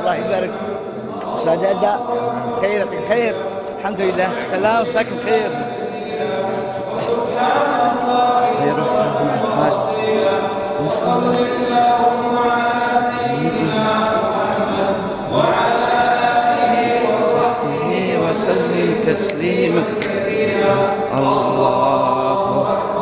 الله يبارك. أستاذ أداء خير، يعطيك خير. الحمد لله. سلام، ساكن خير. وسلم تسليما كثيرا. الله أكبر.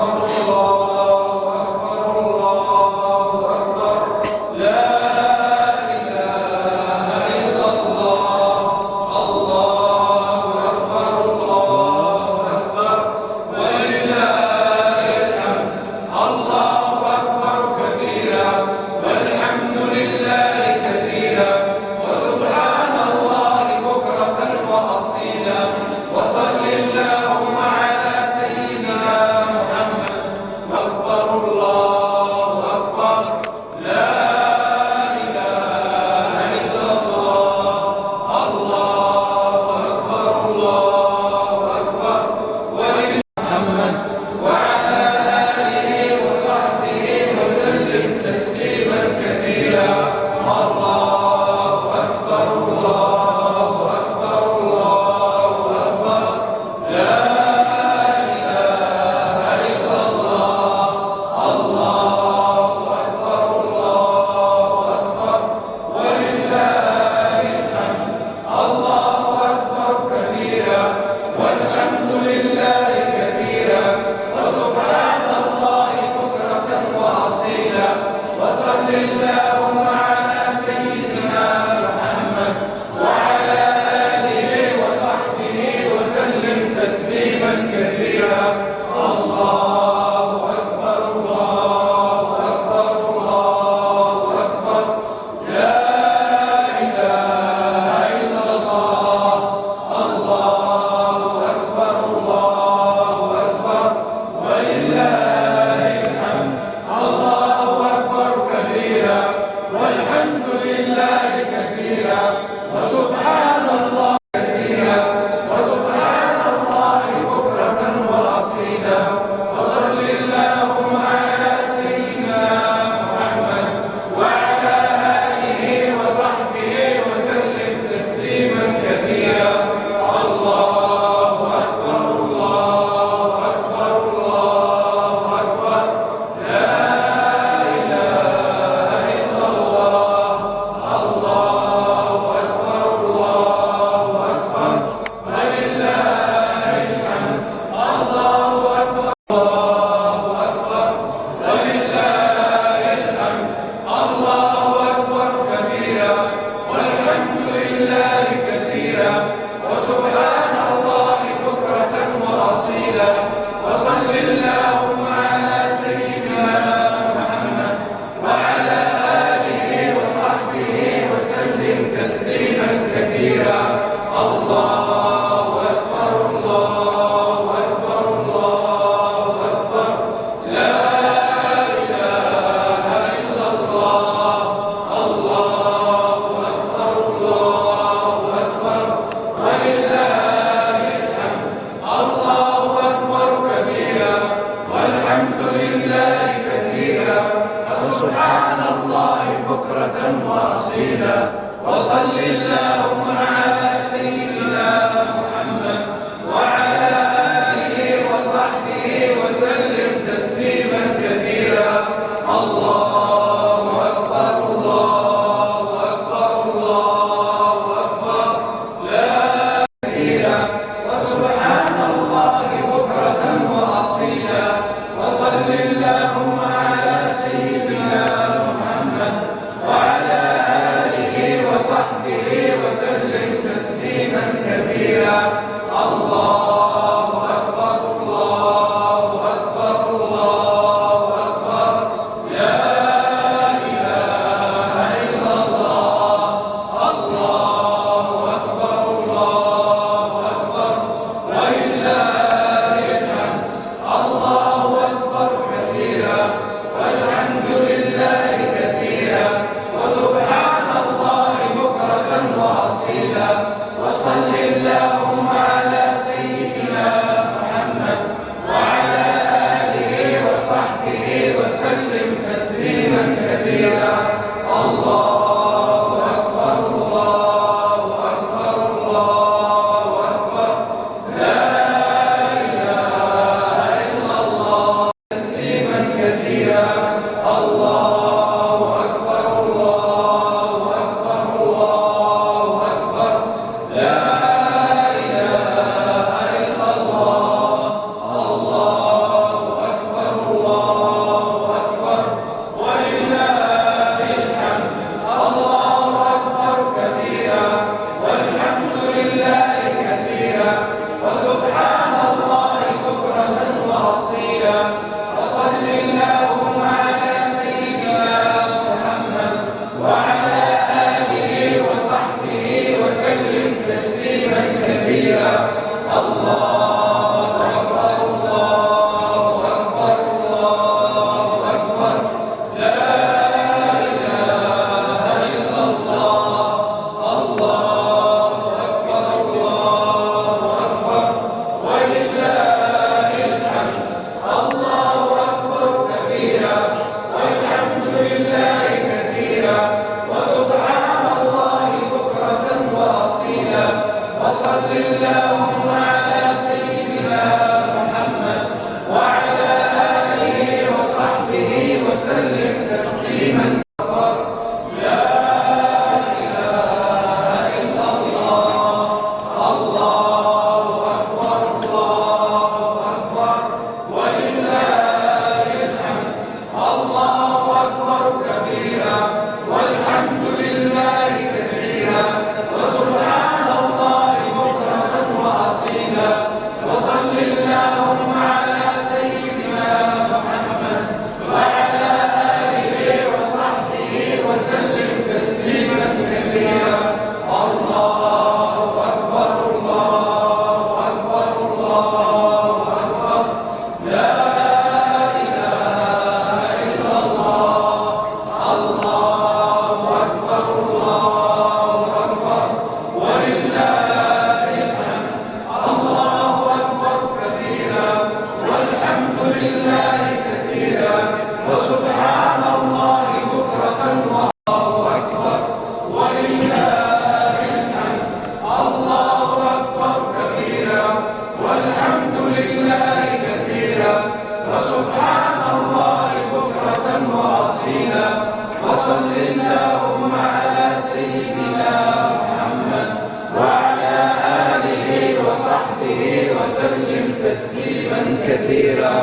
تسليما كثيرا.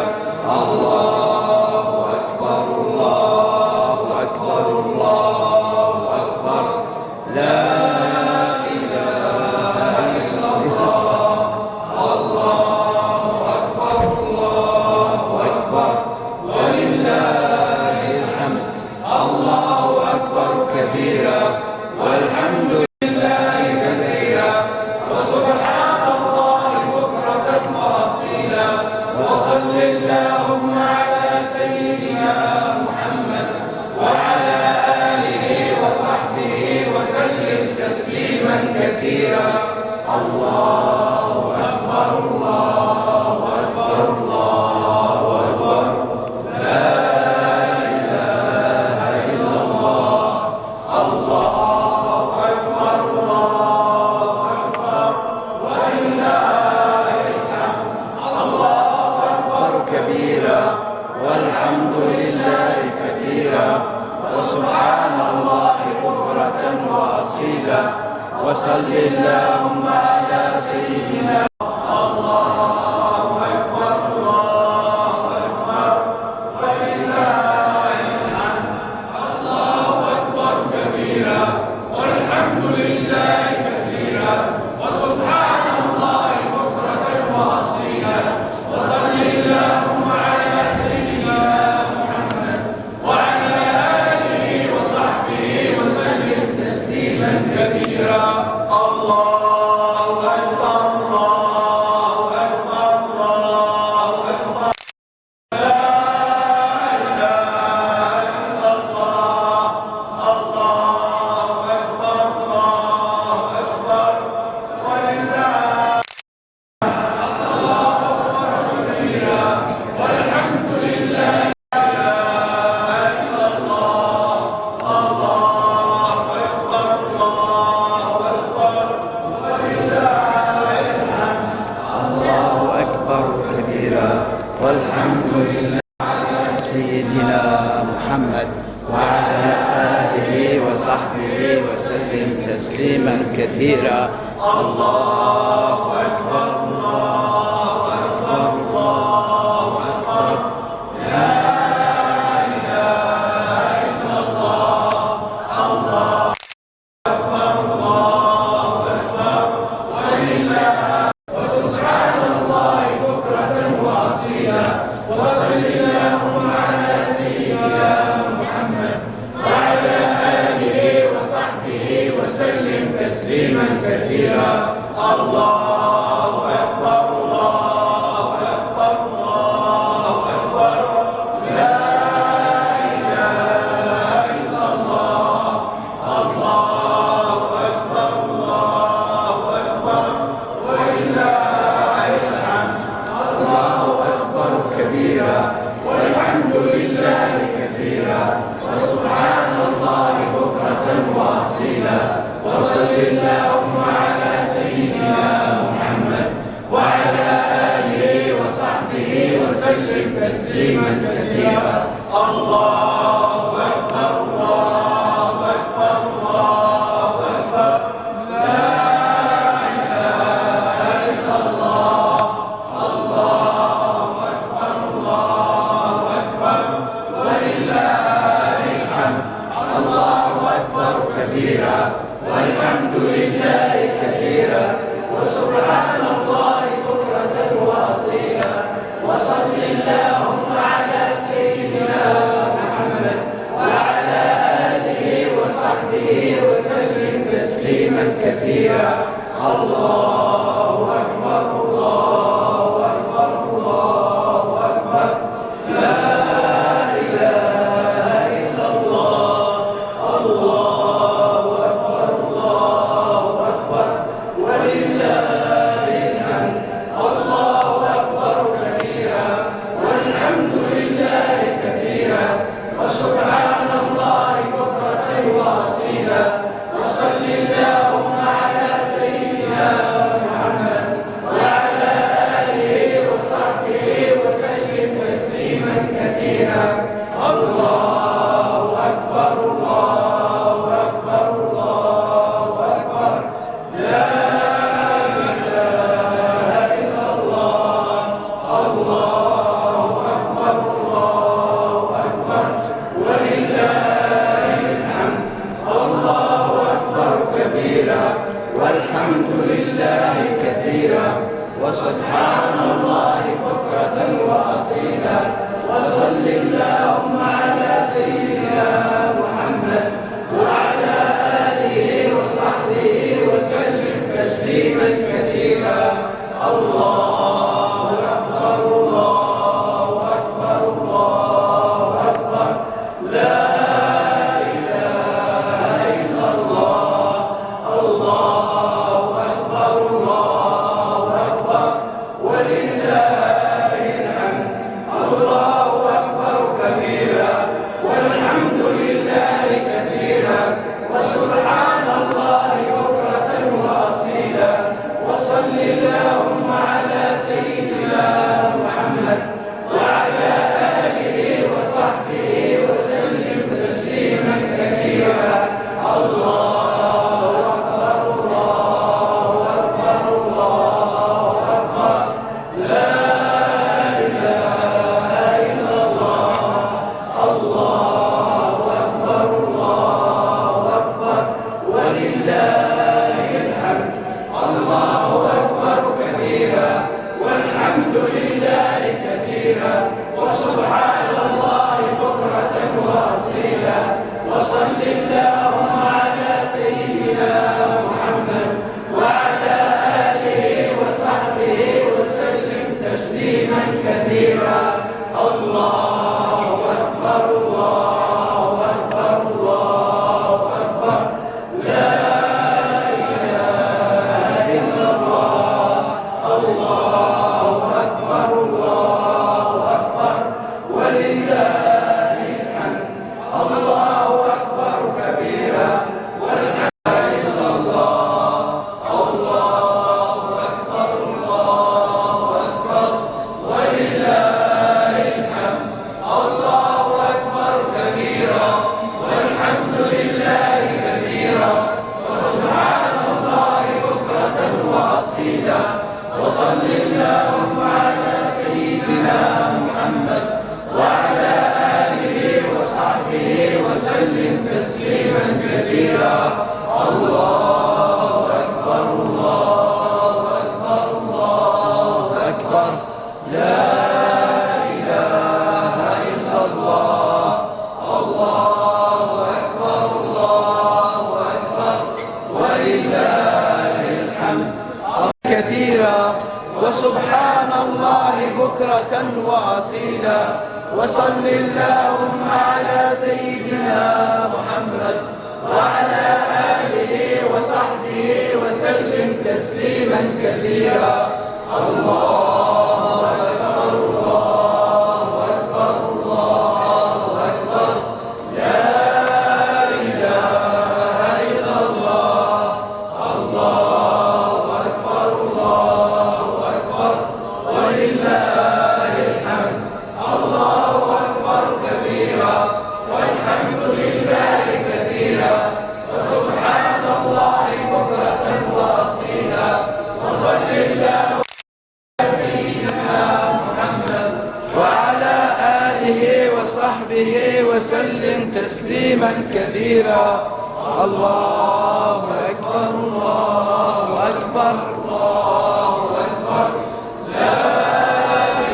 الله أكبر الله أكبر الله أكبر لا إله إلا الله. الله أكبر الله أكبر ولله الحمد. الله أكبر كبيرا والحمد لله كثيرا وسبحان الله بكرة وأصيلا. وصل اللهم على سيدنا محمد وعلى آله وصحبه وسلم تسليما كثيرا. الله أكبر الله أكبر الله أكبر لا إله إلا الله. الله أكبر الله أكبر ولله الحمد. الله أكبر كبيرا والحمد لله كثيرا وسبحان الله بكرة وأصيلا. وصل اللهم على سيدنا. الله أكبر الله أكبر ولله الحمد. الله أكبر كبيرا والحمد لله كثيرا وسبحان الله بكرة وأصيلا. وصل اللهم على سيدنا محمد وعلى آله وصحبه وسلم تسليما كثيرا. الله أكبر الله أكبر الله أكبر لا إله إلا الله. الله أكبر الله أكبر ولله. الله أكبر كبيرا والحمد لله. لا إله إلا الله. الله أكبر الله أكبر ولله الحمد. الله أكبر كبيرا والحمد لله على سيدنا محمد وعلى آله وصحبه وسلم تسليما كثيرا. الله أكبر الله أكبر الله أكبر لا إله إلا الله. الله أكبر الله أكبر ولله. وسبحان الله بكرة وأصيلا. وصل اللهم على سيدنا محمد وعلى آله وصحبه وسلم تسليما كثيرا. الله أكبر الله أكبر الله أكبر لا إله إلا الله. الله أكبر الله أكبر ولله الحمد. الله أكبر كبيرا والحمد لله كثيرا وسبحان الله بكرة وأصيلا. وصل اللهم على سيدنا محمد وعلى آله وصحبه وسلم تسليما كثيرا. الله أكبر الله أكبر الله أكبر لا إله إلا الله. الله أكبر الله أكبر ولله الحمد. الله أكبر كبيرا والحمد لله كثيرا وسبحان الله بكرة وأصيلا. وصل اللهم على سيدنا محمد وعلى آله وصحبه وسلم تسليما كثيرا. الله أكبر الله أكبر الله أكبر لا إله إلا الله. الله أكبر الله أكبر ولله الحمد. الله أكبر كبيرا والحمد لله كثيرا وسبحان الله بكرة وأصيلا. وصل اللهم على سيدنا كبيرا والحمد لله كثيرا وسبحان الله بكرة وأصيلا وصل اللهم على سيدنا محمد وعلى آله وصحبه وسلم تسليما كثيرا. الله أكبر الله أكبر الله أكبر لا إله إلا الله. الله أكبر الله أكبر ولله الحمد. الله أكبر كبيرا والحمد لله كثيرا وسبحان الله بكرة وأصيلا وصل اللهم على سيدنا محمد وعلى آله وصحبه وسلم تسليما كثيرا. الله أكبر الله أكبر الله أكبر لا إله إلا الله. الله أكبر الله أكبر ولله الحمد. الله أكبر كبيرا والحمد لله كثيرا وسبحان الله بكرة وأصيلا وصل اللهم على سيدنا محمد وعلى آله وصحبه وسلم تسليما كثيرا. الله أكبر الله أكبر الله أكبر لا إله إلا الله. الله أكبر الله أكبر ولله الحمد. الله أكبر كبيرا والحمد لله إلا الله. الله أكبر الله أكبر ولله الحمد. الله أكبر كبيرا والحمد لله كثيرا وسبحان الله بكرة وأصيلا وصل اللهم على سيدنا محمد وعلى آله وصحبه وسلم تسليما كثيرا. الله أكبر الله أكبر الله أكبر لا إله إلا الله. الله أكبر الله أكبر ولله الحمد كثيرا وسبحان الله بكرة وأصيلا وصل اللهم على سيدنا محمد وعلى آله وصحبه وسلم تسليما كثيرا. الله أكبر الله أكبر الله أكبر لا إله إلا الله. الله أكبر الله أكبر ولله الحمد. الله أكبر كبيرا والحمد لله كثيرا وسبحان الله بكرة وأصيلا وصل اللهم على سيدنا محمد وعلى آله وصحبه وسلم تسليما كثيرا. الله أكبر الله أكبر الله أكبر لا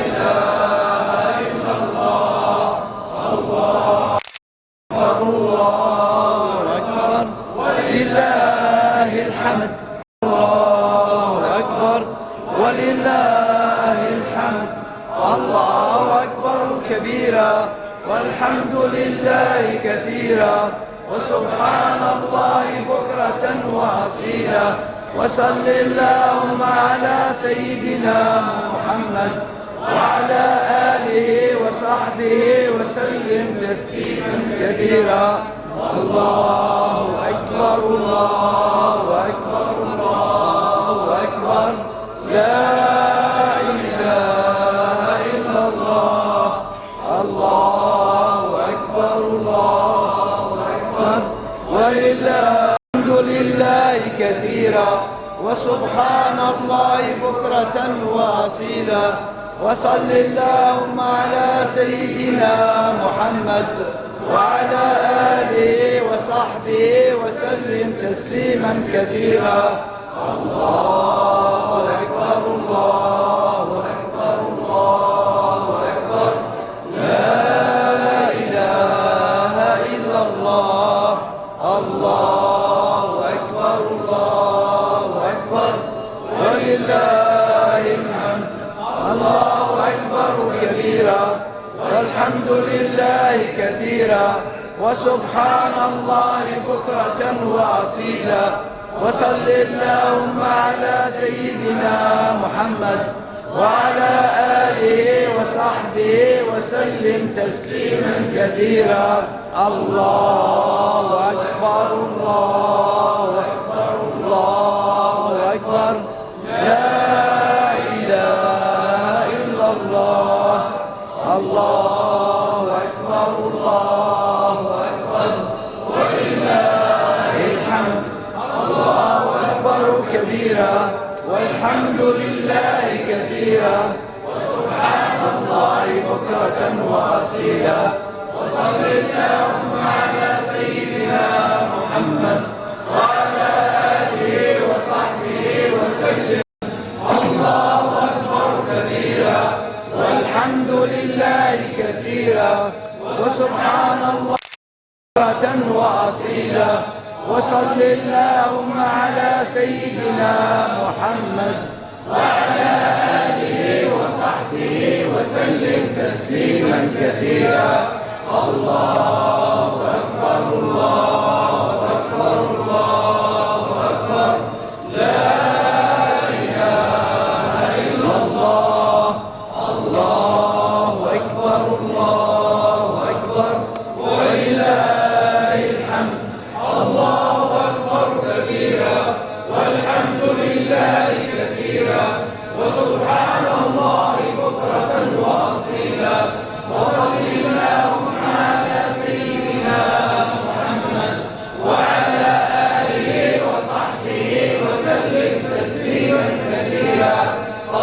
إله إلا الله. الله أكبر الله أكبر ولله الحمد. الله أكبر ولله الحمد. الله أكبر كبيرا والحمد لله كثيرا وسبحان الله بكرة وأصيلا وصل اللهم على سيدنا محمد وعلى آله وصحبه وسلم تسليما كثيرا. الله أكبر الله أكبر الله أكبر لا إله إلا الله. الله أكبر الله أكبر ولله الحمد لله كثيرا وسبحان الله بكرة وأصيلا وصل اللهم على سيدنا محمد وعلى آله وصحبه وسلم تسليما كثيرا. الله أكبر الله أكبر الله أكبر لا إله إلا الله. الله أكبر الله أكبر ولله الحمد. الله أكبر كبيرا والحمد لله كثيرا وسبحان الله بكرة وأصيلا. وصل اللهم على سيدنا محمد وعلى آله وصحبه وسلم تسليما كثيرا. الله أكبر الله أكبر الله أكبر لا إله إلا الله. الله أكبر الله أكبر ولله الحمد. الله أكبر كبيرا والحمد لله كثيرا وسبحان الله بكرة وأصيلا. وصل اللهم على سيدنا محمد وعلى آله وصحبه وسلم. الله أكبر كبيرا والحمد لله كثيرا وسبحان الله بكرة وأصيلا. وصل اللهم على سيدنا محمد وعلى آله وصحبه وسلم تسليما كثيرا. الله أكبر الله أكبر الله أكبر لا إله إلا الله. الله أكبر الله أكبر ولله الحمد. الله أكبر كبيرا والحمد لله كثيرا وسبحان الله بكرة وأصيلا. وصل اللهم على سيدنا محمد وعلى آله وصحبه وسلم تسليما كثيرا.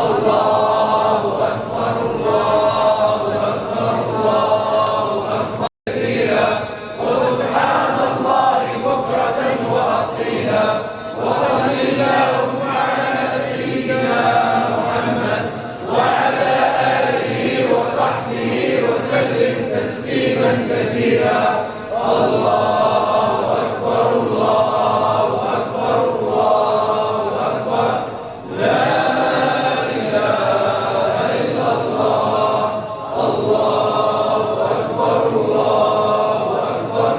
الله أكبر الله أكبر الله أكبر كثيرا وسبحان الله بكرة وأصيلا. وصل اللهم على سيدنا محمد وعلى آله وصحبه وسلم تسليما كثيرا. الله أكبر الله أكبر الله أكبر لا إله إلا الله. الله أكبر الله أكبر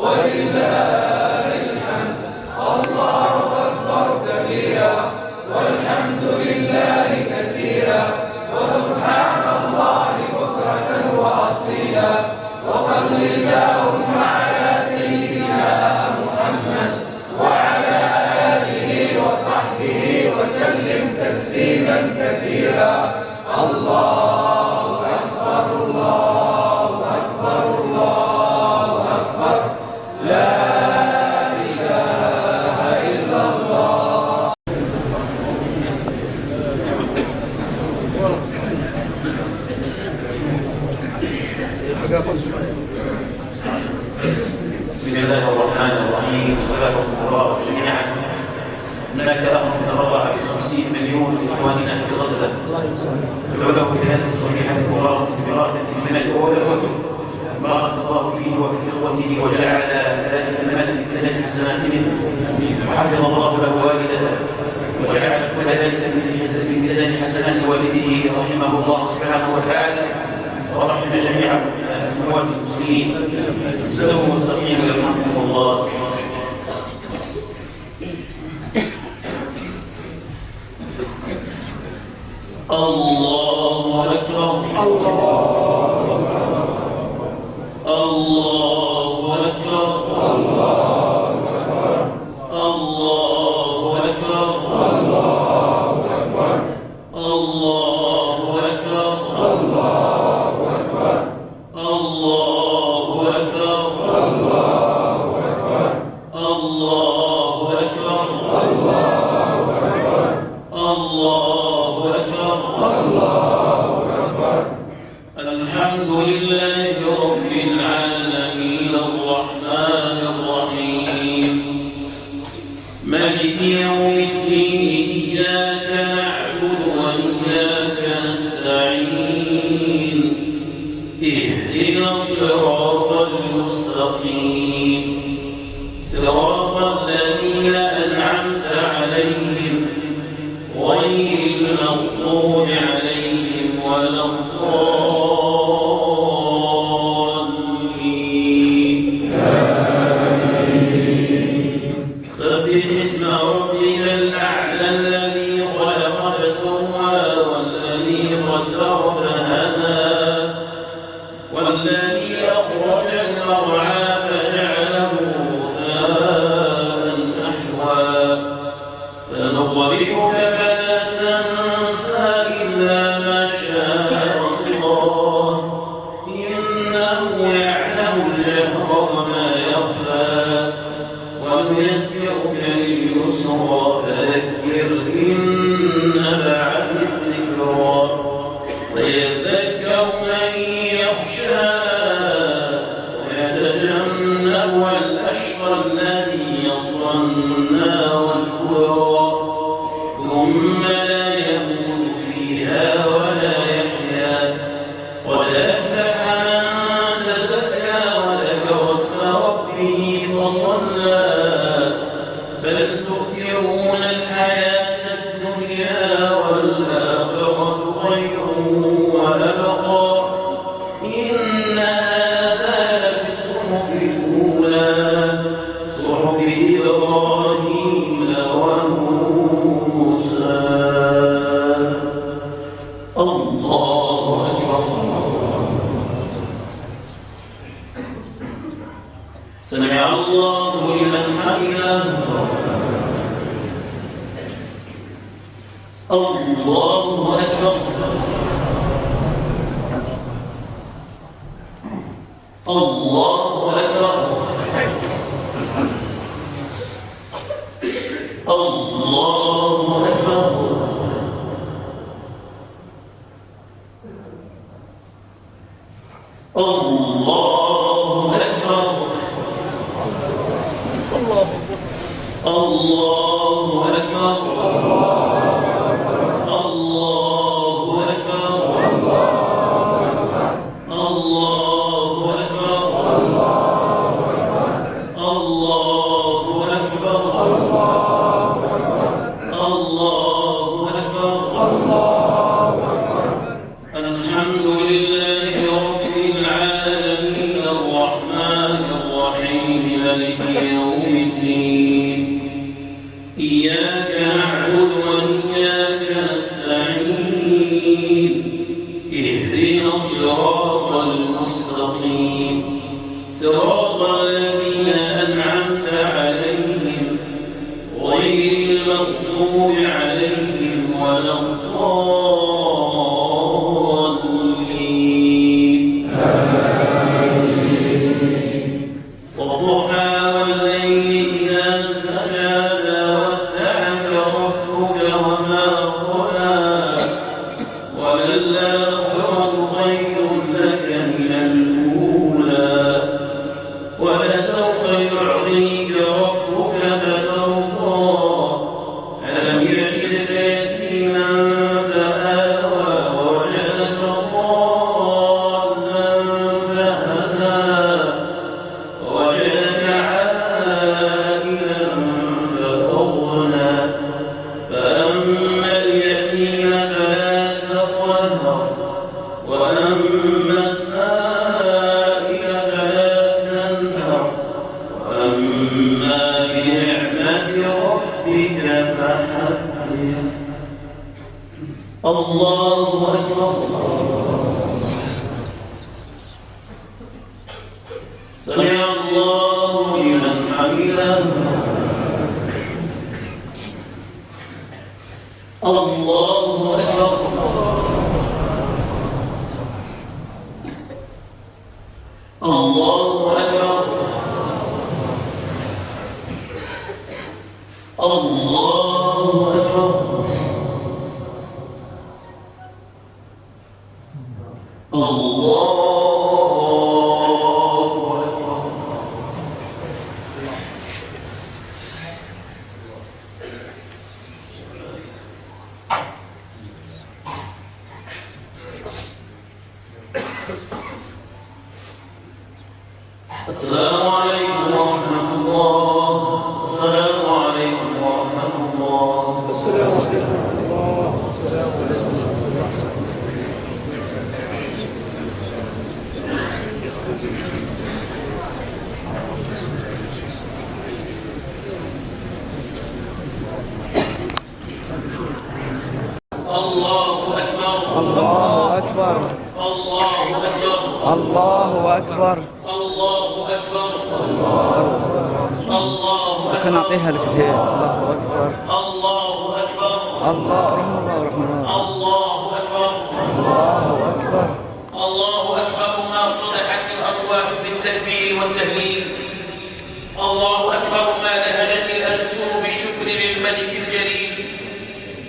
ولله الحمد. الله أكبر كبيرا والحمد لله كثيرا وسبحان الله بكرة وأصيلا. وصل اللهم على سيدنا محمد وعلى آله وصحبه وسلم تسليما كثيرا. الله أكبر الله أكبر الله أكبر لا إله إلا الله. بسم الله الرحمن الرحيم. صلاه الله جميعا. هناك اخ تبرع ب50 مليون لاخواننا في غزه. ندعو له في هذه الصبيحه المباركه ببركه المال هو واخوته. بارك الله فيه وفي اخوته وجعل ذلك المال في ميزان حسناتهم وحفظ الله له والدته وجعل كل ذلك في ميزان حسنات والده رحمه الله سبحانه وتعالى ورحم جميع اموات المسلمين. استووا واستقيموا يرحمكم الله. الله أكبر الله أكبر الله أكبر الله أكبر الله أكبر الله أكبر الله أكبر الله أكبر الله أكبر الله أكبر الله أكبر الله أكبر الله أكبر الله أكبر يوم الدين إياك نعبد وإياك نستعين اهدنا الصراط المستقيم صراط الذين أنعمت عليهم غير المغضوب عليهم ولا الضالين سبح اسم ربك الأعلى الذي خلق فسوى والذي قدر فهدى والذي أخرج المرعى فجعله غثاء أحوى سنقرئك فلا تنسى إلا ما شاء الله إنه يعلم الجهر وما يخفى ونيسرك لليسرى فذكر إن نفعت الذكرى سيذكر من يخشى ويتجنبها الأشقى الذي يصلى النار الكبرى ثم لا يموت فيها ولا يحيا قد أفلح من تزكى وذكر اسم ربه فصلى بل تؤثرون الحياة الدنيا والآخرة خير وأبقى إن هذا لفي الصحف الأولى صحف إبراهيم وموسى الله أكبر سمع الله لمن حمده الله أكبر الله أكبر الله أكبر الله أكبر الله أكبر الله أكبر الله أكبر الله أكبر الله أكبر الحمد لله رب العالمين الرحمن الرحيم مالك يوم الدين إياك نعبد وإياك نستعين اهدنا الصراط المستقيم صراط الذين أنعمت عليهم غير المغضوب عليهم ولا الضالين والضحى والليل إذا سجى ما ودعك ربك وما قلى وللآخرة خير لك من الأولى ولسوف يعطيك ربك فترضى ألم يجدك يتيما فآوى ووجدك ضالا فهدى ووجدك عائلا فأغنى فأما اليتيم فلا تقهر وأما السائل فلا تنهر وأما بنعمة ربك فحدث الله أكبر سمع الله لمن حمده الله أكبر الله أكبر الله أكبر الله أكبر السلام عليكم ورحمة الله. السلام عليكم ورحمة الله. السلام عليكم ورحمة الله. السلام عليكم. الله أكبر. الله أكبر. الله أكبر. الله أكبر. الله أكبر. الله ممكن أكبر. أعطيها لك هي. الله أكبر. الله أكبر. الله رحمه الله ورحمه الله. الله أكبر. الله أكبر. الله أكبر ما صدحت الأصوات بالتكبير والتهليل. الله أكبر ما لهجت الألسن بالشكر للملك الجليل.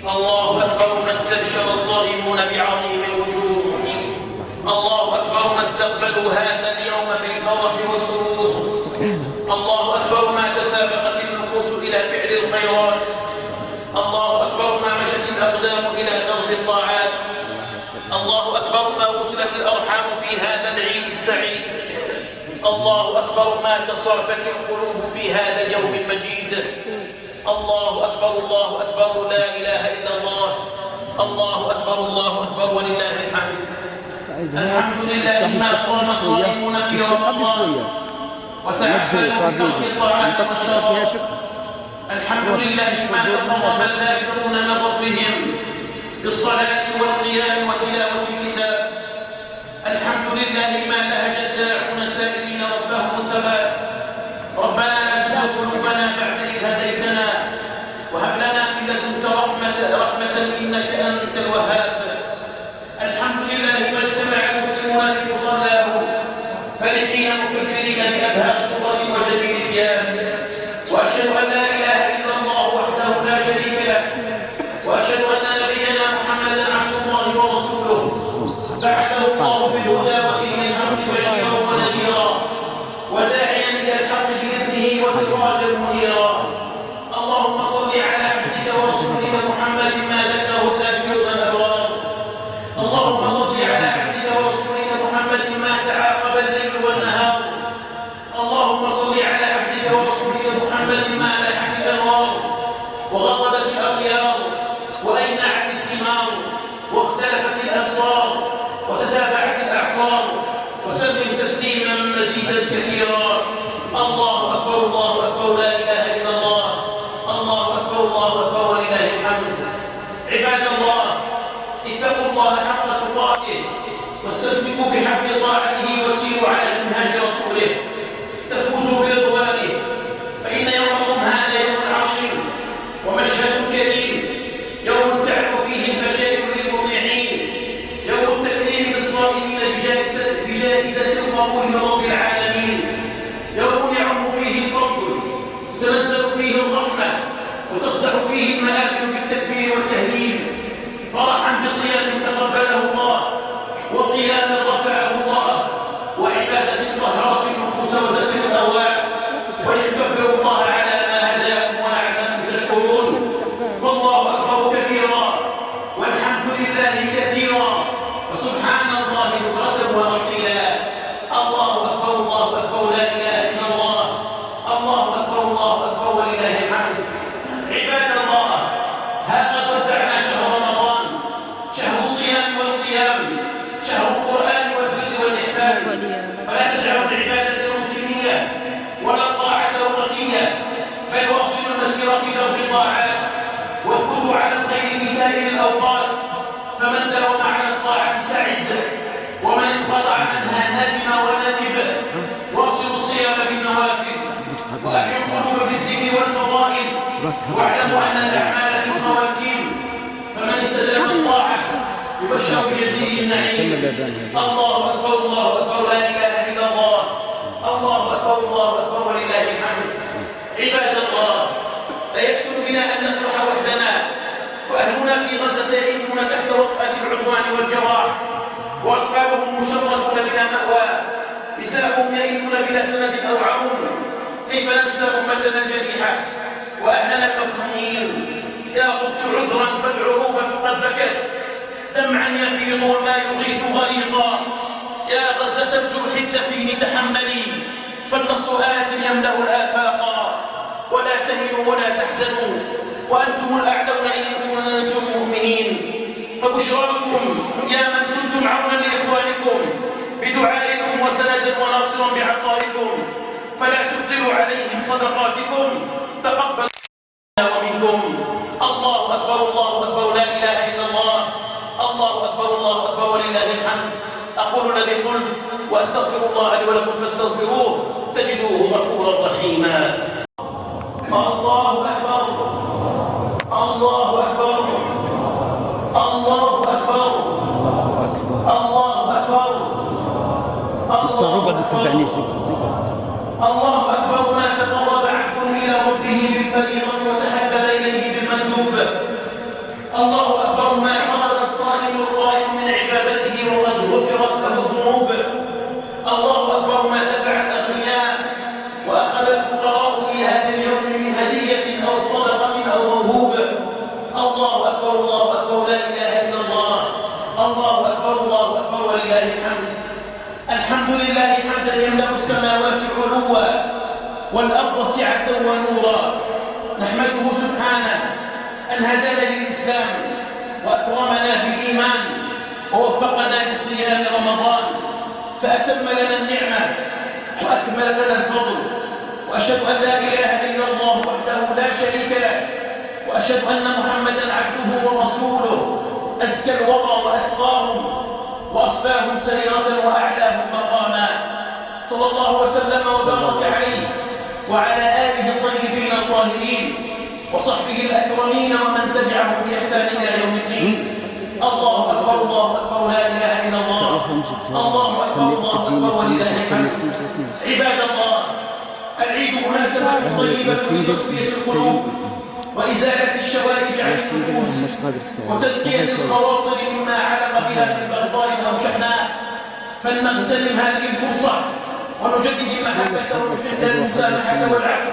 الله أكبر ما استبشر الصائمون بعظيم الوجوه. الله أكبر ما استقبلوا هذا اليوم بالفرح والسرور. الله أكبر ما تسابقت النفوس إلى فعل الخيرات. الله أكبر ما مشت الأقدام إلى درب الطاعات. الله أكبر ما وصلت الأرحام في هذا العيد السعيد. الله أكبر ما تصافت القلوب في هذا اليوم المجيد. الله أكبر. الله أكبر. لا إله إلا الله. الله أكبر. الله أكبر ولله الحمد. الحمد لله ما صام الصائمون في رمضان وتعبدوا بترك الطعام والشراب. الحمد لله ما تقرب الذاكرون من ربهم بالصلاة والقيام وتلاوة الكتاب. الحمد لله ما لهج الداعون سائلين ربهم الثبات. ربنا لا تزغ قلوبنا بعد إذ هديتنا وهب لنا من لدنك رحمة إنك أنت الوهاب. الحمد لله ما اجتمع المسلمون في مصلاه فرحين مكبرين بأبهى صورة وجميل ثياب. وأشهد أن لا إله إلا الله وحده لا شريك له. وأشهد أن نبينا محمدا عبد الله ورسوله بعثه الله بالهدى ودين الحق بشيرا ونذيرا وداعيا إلى الحق بإذنه وسراجا منيرا. اللهم صل على عبدك ورسولك محمد ما ذكره الذاكرون الأبرار. اللهم صل على عبدك ورسولك محمد ما تعاقب الليل والنهار. اللهم صل على عبدك ورسولك محمد ما لاحت الأنوار وغضبت الأغيار وأينعت الثمار واختلفت الأبصار وتتابعت الأعصار وسلم تسليما مزيدا كثيرا. الله أكبر. الله أكبر. لا إله إلا الله. الله أكبر. الله أكبر ولله الحمد. عباد الله اتقوا الله حق تقاته واستمسكوا بحبل طاعته وسيروا على منهاج رسوله تفوزوا برضوانه. فإن يومكم هذا يوم عظيم ومشهد كريم، يوم تعلو فيه البشائر للمطيعين، يوم التكريم للصائمين بجائزة القبول من رب العالمين، يوم يعم فيه الفضل تتنزل فيه الرحمة وتصدح فيه الملائكة بالتكبير والتهليل، فرحا بصيام تقبله الله وقيام رفعه الله وعبادة طهرت النفوس وزكت الأرواح ويتكبر الله على ما هداكم ولعلكم تشكرون. فالله أكبر كبيرا والحمد لله كثيرا وسبحان الله بكرة وأصيلا. الله أكبر. الله أكبر. لا إله إلا الله. الله أكبر. الله أكبر ولله الحمد. عباد الله ها قد ودعنا شهر رمضان، شهر الصيام والقيام، شهر القرآن والبر والإحسان. فلا تجعلوا العبادة المسلمية ولا الطاعة وقتية، بل واصلوا المسير في درب الطاعات واثبتوا على الخير في سائر الأوقات. فمن داوم على الطاعة سعد ومن انقطع عنها ندم وندب. واصلوا الصيام بالنوافل وأحيوا القلوب بالذكر والفضائل واعلموا أن الأعمال بالخواتيم. فمن استدام الطاعة يبشر بجزيل النعيم. الله أكبر. الله أكبر. لا إله إلا الله. الله أكبر. الله أكبر ولله الحمد. عباد الله لا يحسن بنا أن نفرح وحدنا وأهلنا في غزة يئنون تحت وطأة العدوان والجراح وأطفالهم مشردون بلا مأوى، نساءهم يئنون بلا سند أو عون. كيف ننسى أمتنا الجريحة وأهلنا المظلومين؟ يا قدس عذرا فالعروبة قد بكت دمعا يفيض وما يغيث غليظا. يا غزة الجرح الدفين تحملي فالنصر آت يملأ الآفاق ولا تهنوا ولا تحزنوا وأنتم الأعلون إن كنتم مؤمنين. فبشراكم يا من كنتم عونا لإخوانكم بدعائكم وسندا وناصرا بعطائكم، فلا تبطلوا عليهم صدقاتكم، تقبل ومنكم. الله أكبر الله أكبر لا إله إلا الله. الله أكبر الله أكبر ولله الحمد. أقول الذي قلت وأستغفر الله لي ولكم فاستغفروه تجدوه غفورا رحيما. الله أكبر الله أكبر الله أكبر الله أكبر الله أكبر. ما تقرب عبد إلى ربه بالفريضة وتحبب إليه بالمندوب. الله أكبر. ما خرج الصائم القائم من عبادته وقد غفرت له الذنوب. الله أكبر. ما دفع الأغنياء وأخذ الفقراء في هذا اليوم من هدية أو صدقة أو موهوب. الله أكبر الله أكبر لا إله إلا الله. الله أكبر الله أكبر ولله الحمد. الحمد لله حمدا يملأ السماوات علوا والأرض سعة ونورا. نحمده سبحانه أن هدانا للإسلام وأكرمنا بالإيمان ووفقنا لصيام رمضان، فأتم لنا النعمة وأكمل لنا الفضل. وأشهد أن لا إله إلا الله وحده لا شريك له، وأشهد أن محمدًا عبده ورسوله، أزكى الورى وأتقاهم وأصفاهم سريرة وأعلاهم مقاما. صلى الله وسلم وبارك عليه وعلى آله الطيبين الطاهرين وصحبه الأكرمين ومن تبعهم بإحسان إلى يوم الدين. الله أكبر الله أكبر لا إله إلا الله. الله أكبر الله أكبر ولله الحمد. عباد الله، العيد مناسبة طيبة لتصفية القلوب وإزالة الشوائب عن النفوس وتنقية الخواطر مما علق بها من بغضاء أو شحناء. فلنغتنم هذه الفرصة ونجدد المحبة ونجدد المسامحة والعفو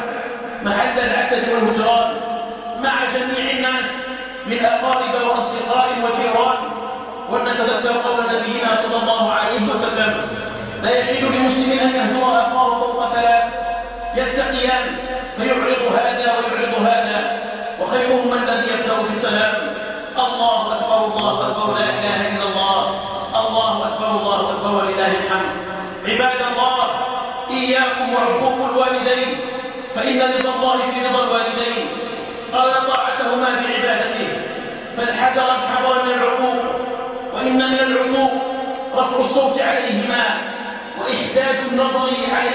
محل العتب والهجران مع جميع الناس من أقارب وأصدقاء وجيران. ولنتذكر قول نبينا صلى الله عليه وسلم: لا يحل لمسلم أن يهجر أخاه فوق ثلاث، يلتقيان فيعرض هذا ويعرض هذا، وخيرهما الذي يبدأ بالسلام. الله أكبر الله أكبر لا إله إلا الله. الله أكبر الله أكبر ولله الحمد. عباد الله، إياكم وعقوق الوالدين، فإن رضا الله في رضا الوالدين. قال طاعتهما بعبادته، فالحذر الحذر من العقوق. وإن من العقوق رفع الصوت عليهما وإحداد النظر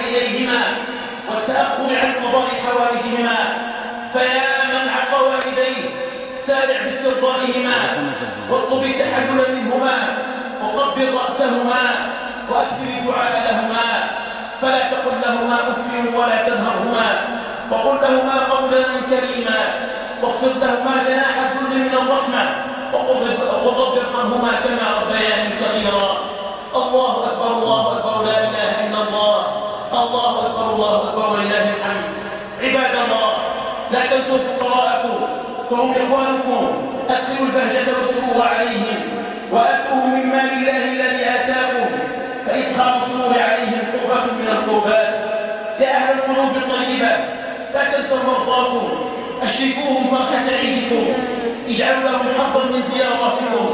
إليهما والتأخر عن قضاء حوائجهما. فيا من عق والديه سارع باسترضائهما واطلب التحلل منهما وقبل رأسهما وأكثر الدعاء لهما. فلا تقل لهما أف ولا تنهرهما، وقل لهما قولا كريما، واخفض لهما جناح الذل من الرحمة، وقل رب ارحمهما كما ربياني صغيرا. الله أكبر الله أكبر لا إله إلا الله. الله أكبر الله أكبر ولله الحمد. عباد الله، لا تنسوا فقراءكم فهم إخوانكم. أدخلوا البهجة والسرور عليهم وآتوهم من مال الله الذي آتاكم، فإدخال السرور عليهم قربة من القربات. يا أهل القلوب الطيبة، لا تنسوا مرضاكم، أشركوهم فرحة عيدكم، اجعلوا لهم حظا من زياراتكم،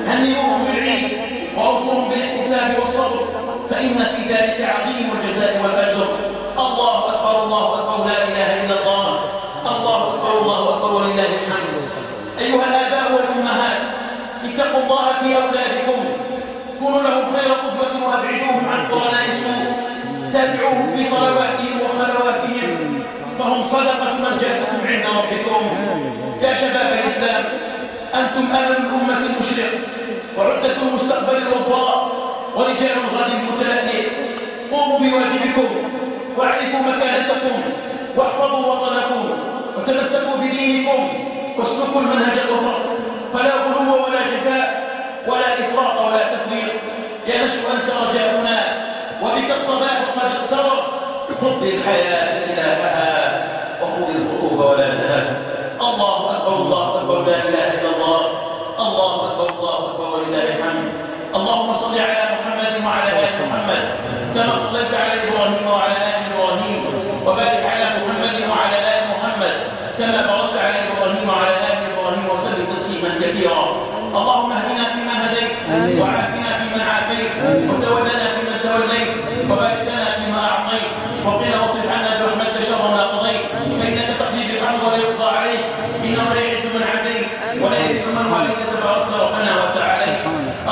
هنئوهم بالعيد وأوصوهم بالاحتساب والصبر، فإن في ذلك عظيم الجزاء والأجر. الله أكبر الله أكبر لا إله إلا الله. الله أكبر الله أكبر ولله الحمد. أيها الآباء والأمهات، اتقوا الله في أولادكم، كونوا لهم خير قدوة وأبعدوهم عن قرناء السوء. تابعوهم في صلواتهم وخلواتهم، فهم صدقة من جاءتكم عند ربكم. يا شباب الإسلام، أنتم آمن الأمة المشرق وعدة المستقبل الوضاء ورجال الغد المتلألئ. قوموا بواجبكم واعرفوا مكانتكم واحفظوا وطنكم وتمسكوا بدينكم واسلكوا المنهج الوسط، فلا غلو ولا جفاء ولا إفراط ولا تفريط. يا نشأ أنت رجاؤنا وبك الصباح قد اقترب. خذ للحياة سلاحها وخذ الخطوب ولا تهب. الله أكبر الله أكبر لا إله إلا الله. الله أكبر الله أكبر ولله الحمد. اللهم صل على محمد وعلى آل محمد كما صليت على إبراهيم وعلى آل إبراهيم وبارك على محمد وعلى آل محمد كما باركت على إبراهيم وعلى آل إبراهيم وسلم تسليما كثيرا. اللهم اهدنا فيمن هديت وعافنا فيمن عافيت وتولنا فيمن توليت وبارك لنا فيما أعطيت وقنا واصرف عنا برحمتك شر ما قضيت فإنك تقضي بالحق ولا يقضى عليك إنه لا يعز من عاديت ولا يذل من واليت تباركت ربنا وتعاليت.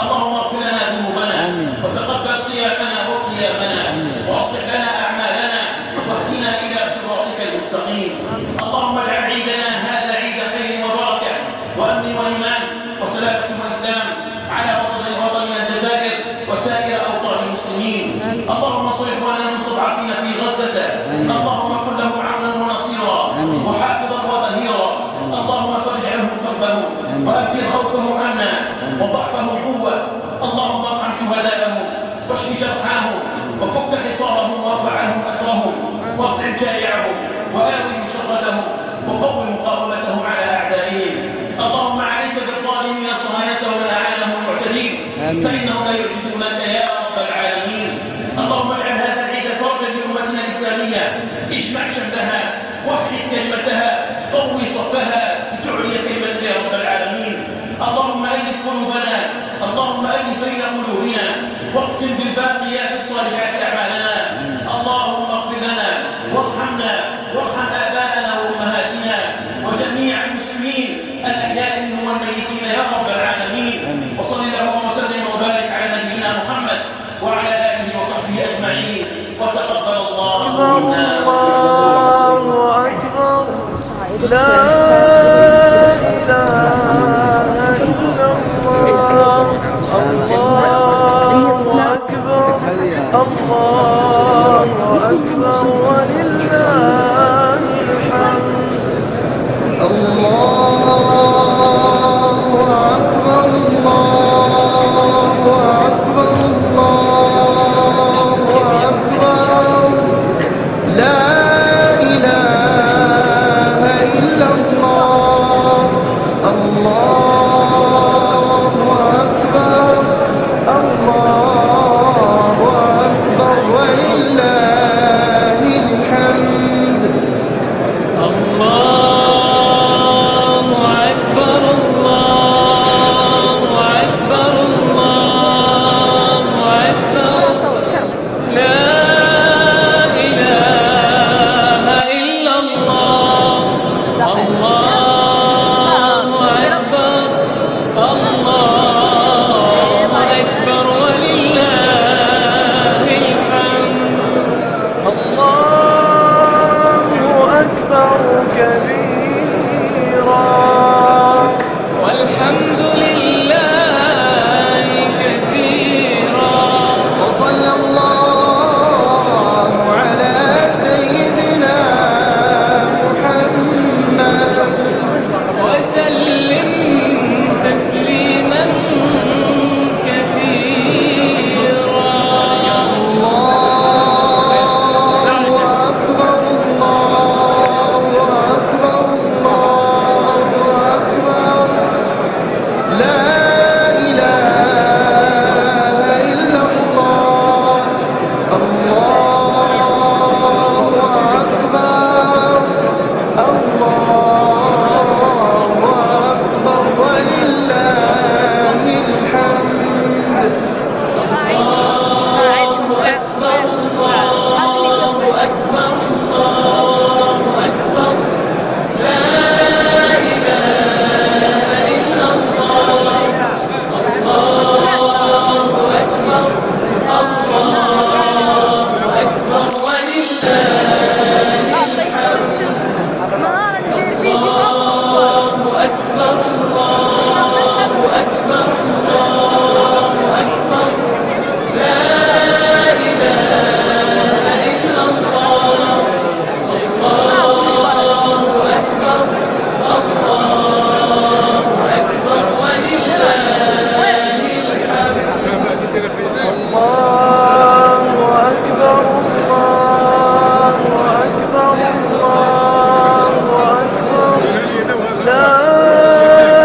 اللهم اغفر لنا ذنوبنا وتقبل صيامنا وقيامنا واصلح لنا أعمالنا واهدنا إلى صراطك المستقيم. اللهم اجعل عيدنا هذا عيد خير وبركة وأمن وإيمان وسلامة وإسلام على وطننا الجزائر وسائر أوطان المسلمين. اللهم انصر إخواننا المستضعفين في غزة، اللهم كن لهم عونا ونصيرا وحافظا وظهيرا. اللهم فرج عنهم كربهم وأبدل خوفهم أمنا وضعفهم قوة. اللهم ارحم شهداءهم واشف جرحاهم وفك حصارهم وارفع عنهم أسرهم واطعم جائعهم وآوي مشردهم وقوم مقاومتهم على أعدائهم. اللهم عليك بالظالمين صهاينة ومن أعانهم المعتدين فإنهم لا يعجزونك يا رب العالمين. اللهم اجعل هذا العيد فرجا لأمتنا الإسلامية، اجمع شملها، وحد كلمتها، قوي صفها لتعلي كلمتك يا رب العالمين. اللهم ألف قلوبنا، اللهم ألف بين قلوبنا واختم بالباقيات الصالحات أعمالنا. اللهم اغفر لنا وارحمنا وارحم آباءنا وأمهاتنا وجميع المسلمين الأحياء منهم والميتين يا رب العالمين. وصل اللهم وسلم وبارك على نبينا محمد وعلى آله وصحبه أجمعين وتقبل الله منا. الله أكبر لا إله إلا الله. الله أكبر الله أكبر ولله الحمد. الله أكبر الله أكبر الله أكبر لا إله إلا الله. الله أكبر الله أكبر ولله الحمد. الله أكبر الله أكبر الله أكبر لا إله إلا الله. الله أكبر الله أكبر ولله الحمد. الله أكبر كبيرا والحمد لله كثيرا وصلى الله على سيدنا محمد وسلم تسليما كثيرا. الله أكبر الله أكبر الله أكبر لا إله إلا الله. الله أكبر الله أكبر ولله الحمد. الله أكبر لا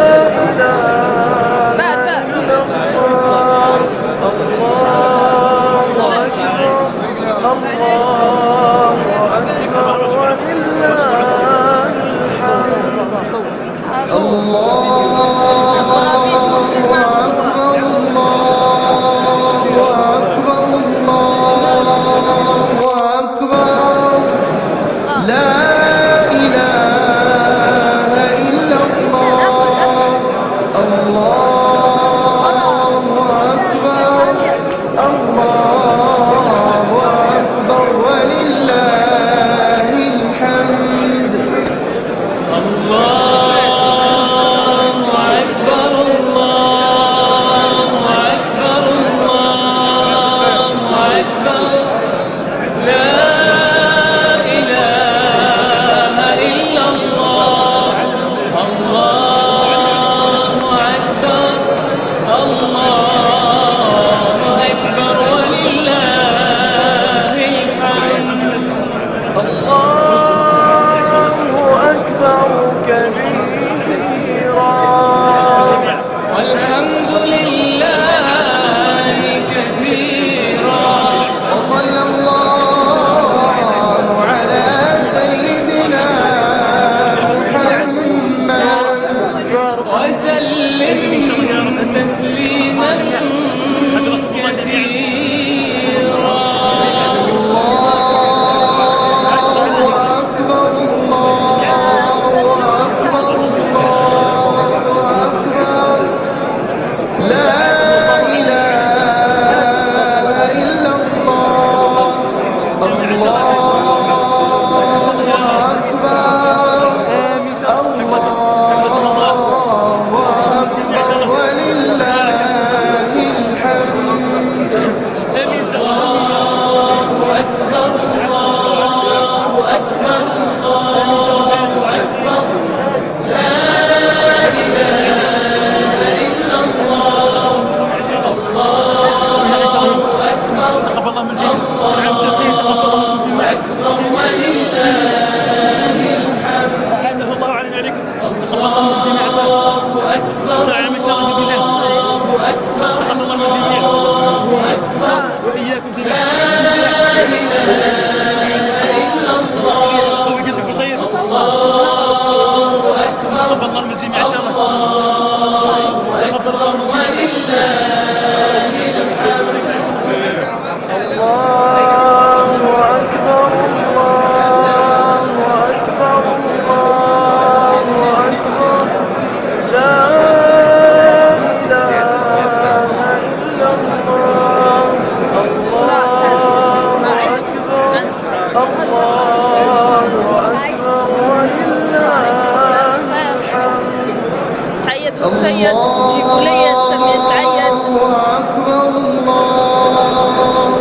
مخيط في كلية سمية سعيد. الله أكبر الله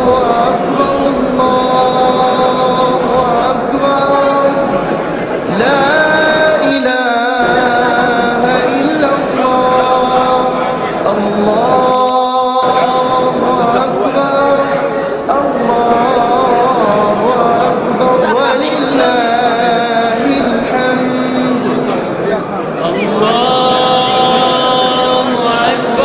أكبر الله أكبر لا إله إلا الله الله أكبر الله أكبر ولله الحمد. الله أكبر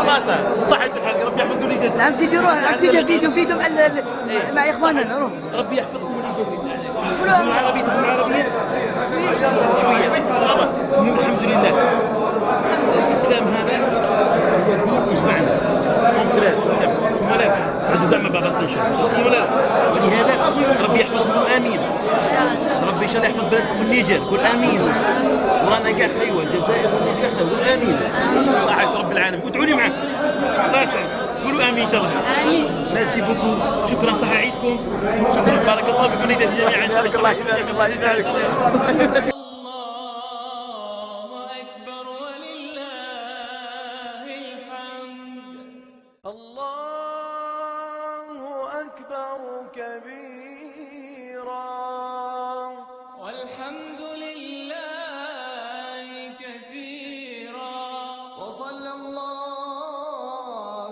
راسها صحت الحق. ربي يحفظ وليدتك. نعم سيدي روح، نعم سيدي فيديو مع اخواننا روح. ربي يحفظكم وليدتك. تفهمون عربي؟ تفهمون عربية؟ شوية صبر. الحمد لله. الإسلام هذا هو الدين يجمعنا. هم ثلاث ولا ردوا دعم بعض التنشر ولا. ولهذا ربي يحفظكم. آمين. إن شاء الله. ربي إن شاء الله يحفظ بلدكم النيجر. قول آمين. ورانا كاع خيوة الجزائر والنيجر كاع خيوة. قول آمين. صحة رب العالمين. وادعوا لي معاه. الله يسعدك. قولوا آمين إن شاء الله. آمين. ميرسي بوكو. شكرا صحة عيدكم. شكرا بارك الله فيكم وليداتي جميعا. إن شاء الله. الله يبارك.